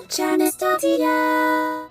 Channel Studio.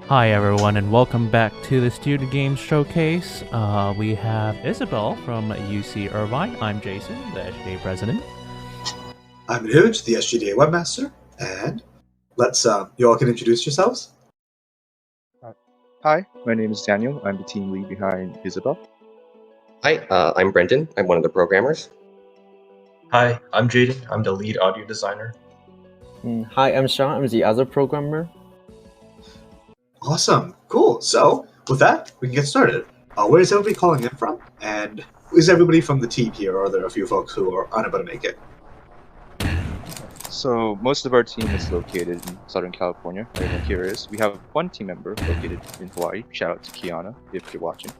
Hi everyone, and welcome back to the Student Games Showcase. We have Isabel from UC Irvine. I'm Jason, the SGDA president. I'm Huge, the SGDA webmaster, and let's you all can introduce yourselves. Hi, my name is Daniel. I'm the team lead behind Isabel. Hi, I'm Brendan. I'm one of the programmers. Hi, I'm Jaden. I'm the lead audio designer. Hi, I'm Sean. I'm the other programmer. Awesome, cool. So with that, we can get started. Where is everybody calling in from? And is everybody from the team here, or are there a few folks who are unable to make it? So most of our team is located in Southern California. Everyone here is. We have one team member located in Hawaii. Shout out to Kiana if you're watching.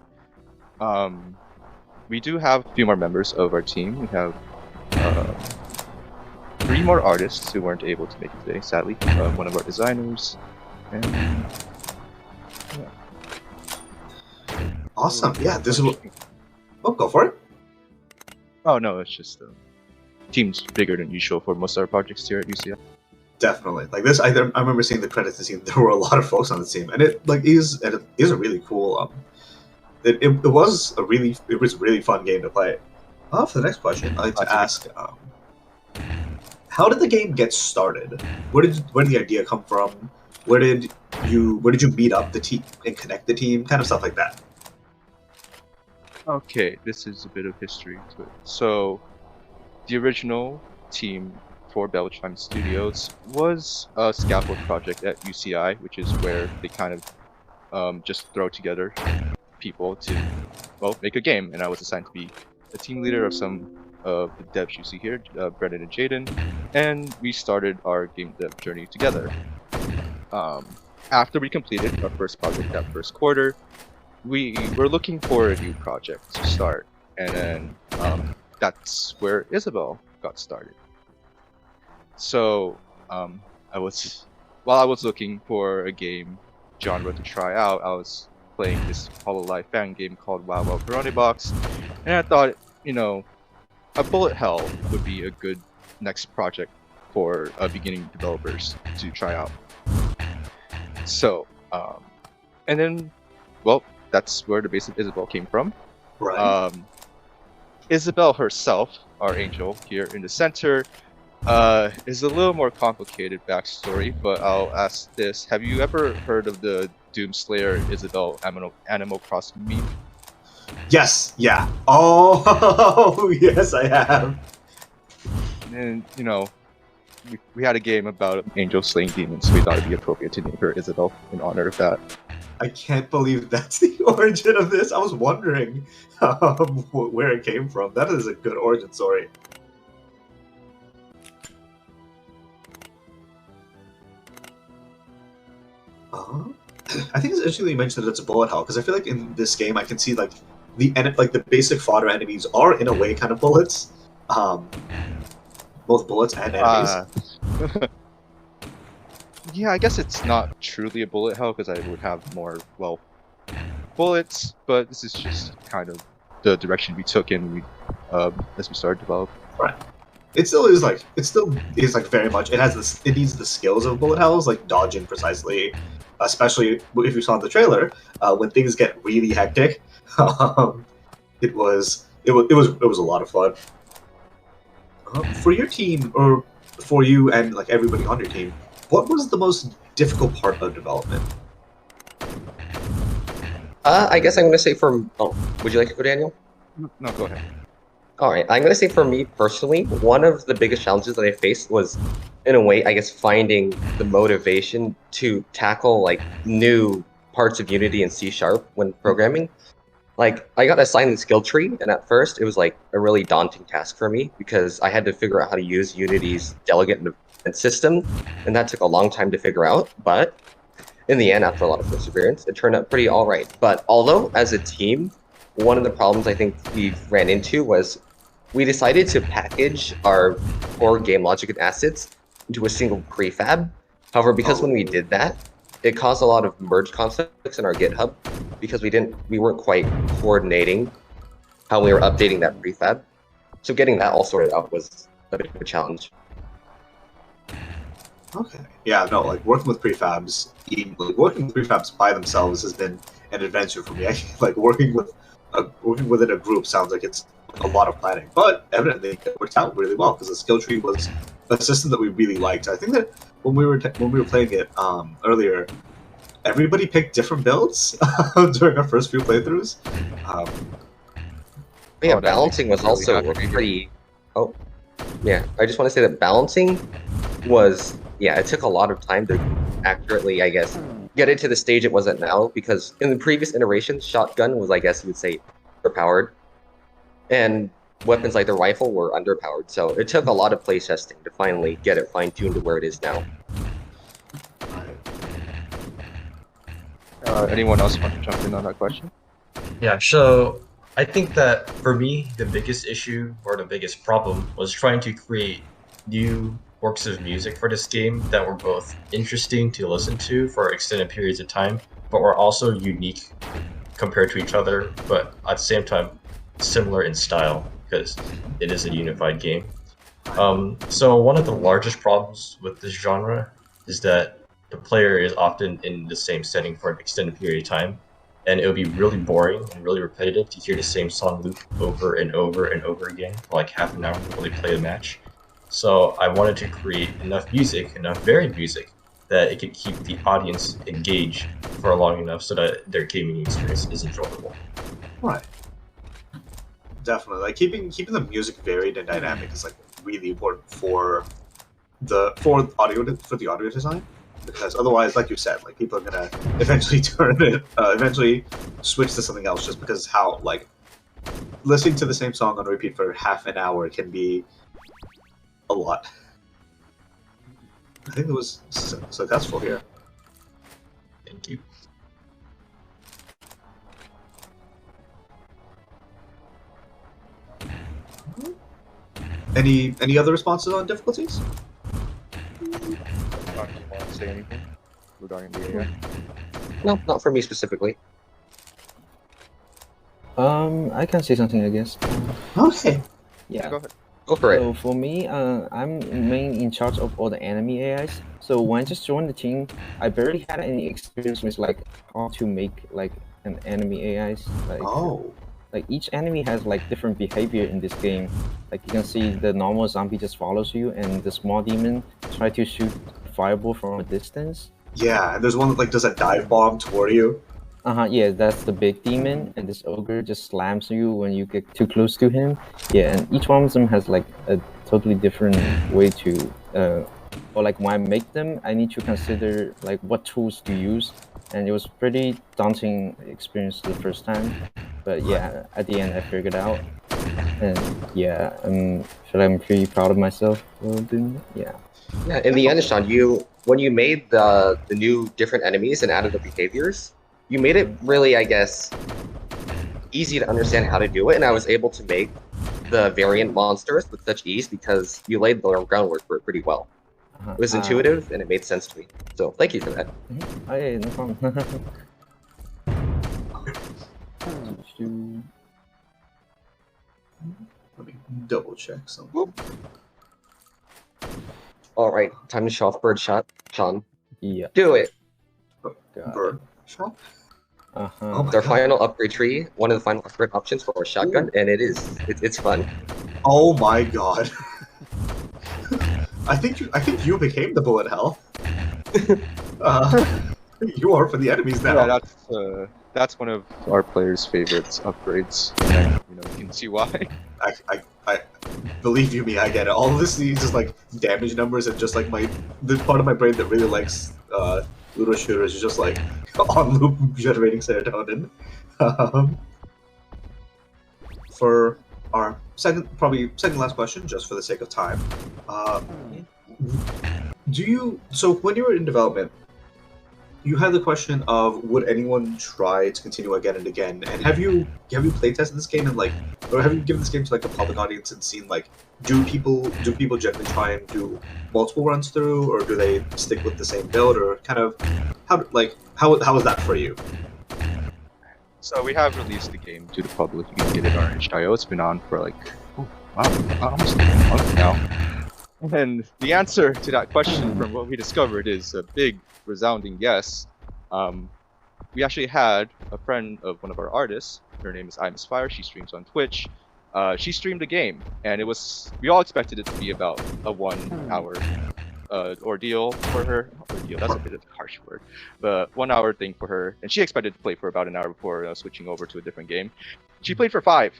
We do have a few more members of our team. We have 3 more artists who weren't able to make it today, sadly. One of our designers. And Awesome. Yeah, this is what. Oh, go for it. Oh no, it's just team's bigger than usual for most of our projects here at UCI. Definitely. Like this, I remember seeing the credits and seeing there were a lot of folks on the team, and it is a really cool. It was a really fun game to play. For the next question, I'd like to ask, how did the game get started? Where did the idea come from? Where did you meet up the team and connect the team? Kind of stuff like that. Okay, this is a bit of history to it. So, the original team for Belchime Studios was a scaffold project at UCI, which is where they kind of just throw together people to, make a game. And I was assigned to be a team leader of some of the devs you see here, Brendan and Jaden, and we started our game dev journey together. After we completed our first project that first quarter, we were looking for a new project to start, and then that's where Isabel got started. So while I was looking for a game genre to try out, I was playing this Hololive fan game called Wow Wow Karate Box, and I thought, a bullet hell would be a good next project for beginning developers to try out. So, and then, that's where the base of Isabel came from. Right. Isabel herself, our angel here in the center, is a little more complicated backstory, but I'll ask this. Have you ever heard of the Doomslayer Isabel Animal Cross meme? Yes. Yeah. Oh, yes, I have. And, we had a game about Angel slaying demons, so we thought it'd be appropriate to name her Isabel in honor of that. I can't believe that's the origin of this. I was wondering where it came from. That is a good origin story. I think it's interesting that you mentioned that it's a bullet hell, because I feel like in this game I can see the basic fodder enemies are in a way kind of bullets. Both bullets and enemies. Yeah, I guess it's not truly a bullet hell because I would have more, bullets, but this is just kind of the direction we took in as we started developing. Right. It still is very much. It needs the skills of bullet hells, like dodging precisely, especially if you saw the trailer when things get really hectic. It was a lot of fun. For your team, or for you and everybody on your team, what was the most difficult part of development? I guess I'm going to say would you like to go, Daniel? No, go ahead. All right, I'm gonna say for me personally, one of the biggest challenges that I faced was, in a way, I guess, finding the motivation to tackle like new parts of Unity and C# when programming. Like, I got assigned the skill tree, and at first it was like a really daunting task for me because I had to figure out how to use Unity's delegate and event system, and that took a long time to figure out. But in the end, after a lot of perseverance, it turned out pretty all right. But although as a team, one of the problems I think we ran into was we decided to package our core game logic and assets into a single prefab. However, because when we did that, it caused a lot of merge conflicts in our GitHub because we weren't quite coordinating how we were updating that prefab. So getting that all sorted out was a bit of a challenge. Okay. Yeah, no, like working with prefabs, working with prefabs by themselves has been an adventure for me. Like working within a group sounds like it's a lot of planning, but evidently it worked out really well because the skill tree was a system that we really liked. I think that when we were playing it earlier, everybody picked different builds during our first few playthroughs. Yeah, balancing was also pretty. Oh, yeah. I just want to say that balancing was, yeah, it took a lot of time to accurately, I guess, get it to the stage it was at now, because in the previous iterations, shotgun was, I guess you would say, overpowered, and weapons like the rifle were underpowered. So it took a lot of play testing to finally get it fine-tuned to where it is now. Anyone else want to jump in on that question? Yeah, so I think that for me, the biggest issue or the biggest problem was trying to create new works of music for this game that were both interesting to listen to for extended periods of time, but were also unique compared to each other, but at the same time similar in style because it is a unified game. So one of the largest problems with this genre is that the player is often in the same setting for an extended period of time, and it would be really boring and really repetitive to hear the same song loop over and over and over again for like half an hour before they play the match. So I wanted to create enough music, enough varied music, that it could keep the audience engaged for long enough so that their gaming experience is enjoyable. Right. Definitely. Like keeping the music varied and dynamic is like really important for the audio design. Because otherwise, like you said, like people are gonna eventually eventually switch to something else just because how like listening to the same song on repeat for half an hour can be a lot. I think it was successful here. Thank you. Any other responses on difficulties? You want to say anything regarding the AI? No, not for me specifically. I can say something, I guess. Okay. Yeah. Go ahead. Go for it. So for me, I'm mainly in charge of all the enemy AIs. So when I just joined the team, I barely had any experience with like how to make like an enemy AIs. Like each enemy has like different behavior in this game. Like you can see the normal zombie just follows you, and the small demon try to shoot fireball from a distance. Yeah, and there's one that like does a dive bomb toward you. Yeah, that's the big demon, and this ogre just slams you when you get too close to him. Yeah, and each one of them has like a totally different way to, or like when I make them, I need to consider like what tools to use, and it was pretty daunting experience the first time. But yeah, at the end I figured out, and yeah, I'm pretty proud of myself for doing it. Yeah. Yeah, in the end, Sean, when you made the new different enemies and added the behaviors, you made it really, I guess, easy to understand how to do it, and I was able to make the variant monsters with such ease because you laid the groundwork for it pretty well. It was intuitive, and it made sense to me. So thank you for that. Oh yeah, no problem. Let me double check something. All right, time to show off bird shot, Sean. Yeah. Do it. Bird shot? Oh It's our final upgrade tree, one of the final upgrade options for our shotgun, and it's fun. Oh my god. I think you became the bullet hell. You are for the enemies now. Yeah, that's one of our players' favorites upgrades. And, You can see why. I believe you me, I get it. All of this is just like damage numbers and just like the part of my brain that really likes Ludo shooters is just like on loop generating serotonin. For our second last question, just for the sake of time, so when you were in development, you had the question of would anyone try to continue again and again? And have you playtested this game and like, or have you given this game to like a public audience and seen like, do people generally try and do multiple runs through, or do they stick with the same build, or kind of how is that for you? So we have released the game to the public. You can get it on itch.io. It's been on for like, almost like a month now. And the answer to that question from what we discovered is a big resounding yes. We actually had a friend of one of our artists. Her name is Fire. She streams on Twitch. She streamed a game, and we all expected it to be about a 1 hour ordeal for her. Ordeal, that's a bit of a harsh word, but 1 hour thing for her, and she expected to play for about an hour before switching over to a different game. She played for 5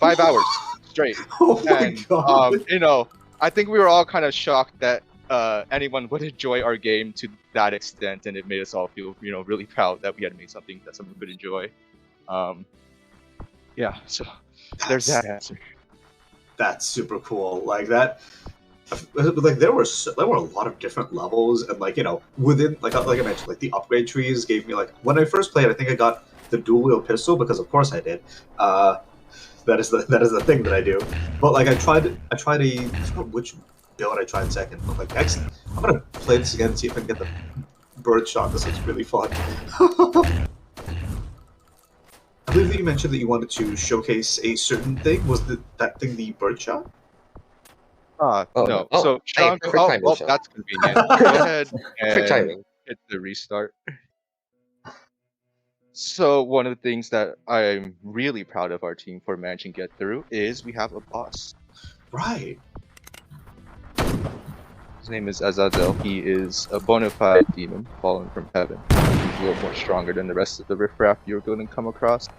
hours straight. Oh my god! You know, I think we were all kind of shocked that anyone would enjoy our game to that extent, and it made us all feel, you know, really proud that we had made something that someone could enjoy. Yeah, so there's that answer. That's super cool. Like that. Like there were a lot of different levels, and like, you know, within like I mentioned, like the upgrade trees gave me like, when I first played, I think I got the dual wield pistol because of course I did. That is the thing that I do. But like I forgot which build I tried second. But like next, I'm gonna play this again and see if I can get the bird shot. This is really fun. I believe that you mentioned that you wanted to showcase a certain thing. Was that thing the bird shot? No. So, Sean, that's convenient. Go ahead and hit the restart. So, one of the things that I'm really proud of our team for managing to get through is we have a boss. Right. His name is Isabel. He is a bona fide demon fallen from heaven. He's a little more stronger than the rest of the riffraff you're going to come across.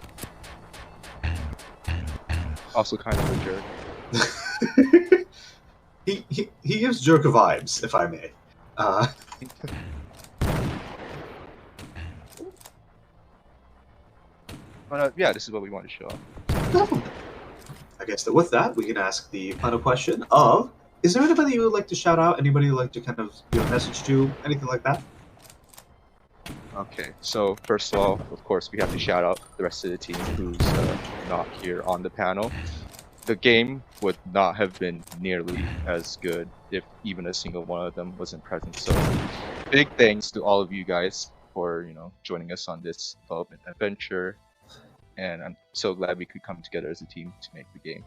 Also kind of a jerk. He gives jerk vibes, if I may. But yeah, this is what we want to show off. I guess that with that, we can ask the final question of, is there anybody you would like to shout out? Anybody you'd like to kind of give a message to? Anything like that? Okay, so first of course, we have to shout out the rest of the team who's not here on the panel. The game would not have been nearly as good if even a single one of them wasn't present. So big thanks to all of you guys for, you know, joining us on this development adventure. And I'm so glad we could come together as a team to make the game.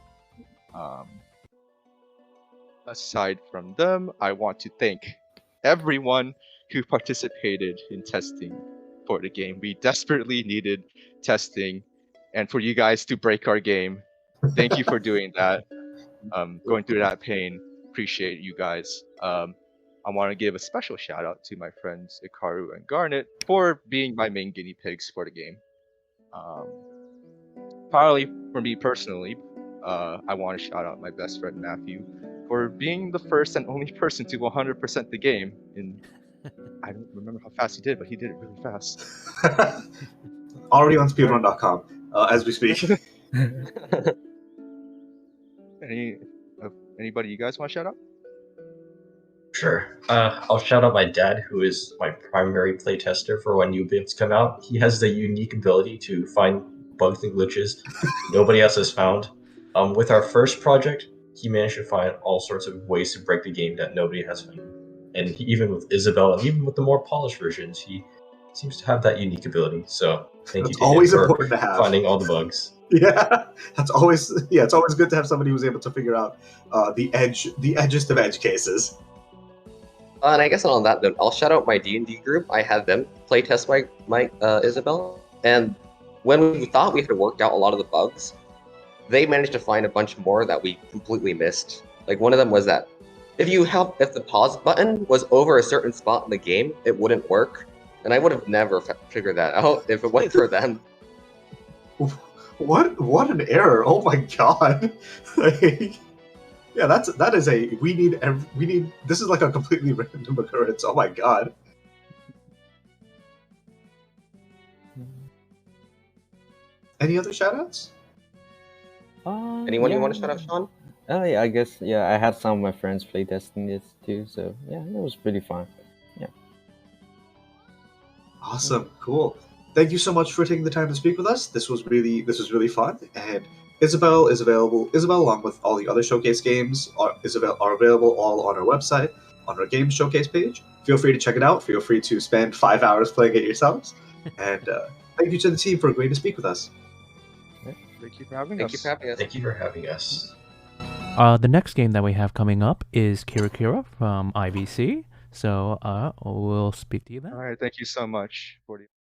Aside from them, I want to thank everyone who participated in testing for the game. We desperately needed testing, and for you guys to break our game. Thank you for doing that. Going through that pain. Appreciate you guys. I want to give a special shout out to my friends Ikaru and Garnet for being my main guinea pigs for the game. Probably for me personally, I want to shout out my best friend Matthew for being the first and only person to 100% the game. I don't remember how fast he did, but he did it really fast. Already on speedrun.com as we speak. Anybody you guys want to shout out? Sure. I'll shout out my dad, who is my primary playtester for when new builds come out. He has the unique ability to find bugs and glitches nobody else has found. With our first project, he managed to find all sorts of ways to break the game that nobody has found. And even with Isabel, and even with the more polished versions, he seems to have that unique ability. So thank you to him for finding all the bugs. Yeah, it's always good to have somebody who's able to figure out the edgest of edge cases. And I guess on that note, I'll shout out my D&D group. I had them playtest my Isabel, and when we thought we had worked out a lot of the bugs, they managed to find a bunch more that we completely missed. Like one of them was that if the pause button was over a certain spot in the game, it wouldn't work, and I would have never figured that out if it wasn't for them. What an error! Oh my god! Like, yeah, that is a we need this is like a completely random occurrence. Oh my god! Any other shoutouts? Anyone you want to shout out, Sean? Oh yeah, I guess yeah. I had some of my friends play Destiny this too, so yeah, it was pretty fun. Awesome, cool. Thank you so much for taking the time to speak with us. This was really fun. And Isabel is available. Isabel, along with all the other showcase games, are available all on our website on our games showcase page. Feel free to check it out. Feel free to spend 5 hours playing it yourselves. And thank you to the team for agreeing to speak with us. Thank you for having Thank us. you for having us. Thank you for having us. The next game that we have coming up is Kira Kira from IBC. So we'll speak to you then. All right, thank you so much for the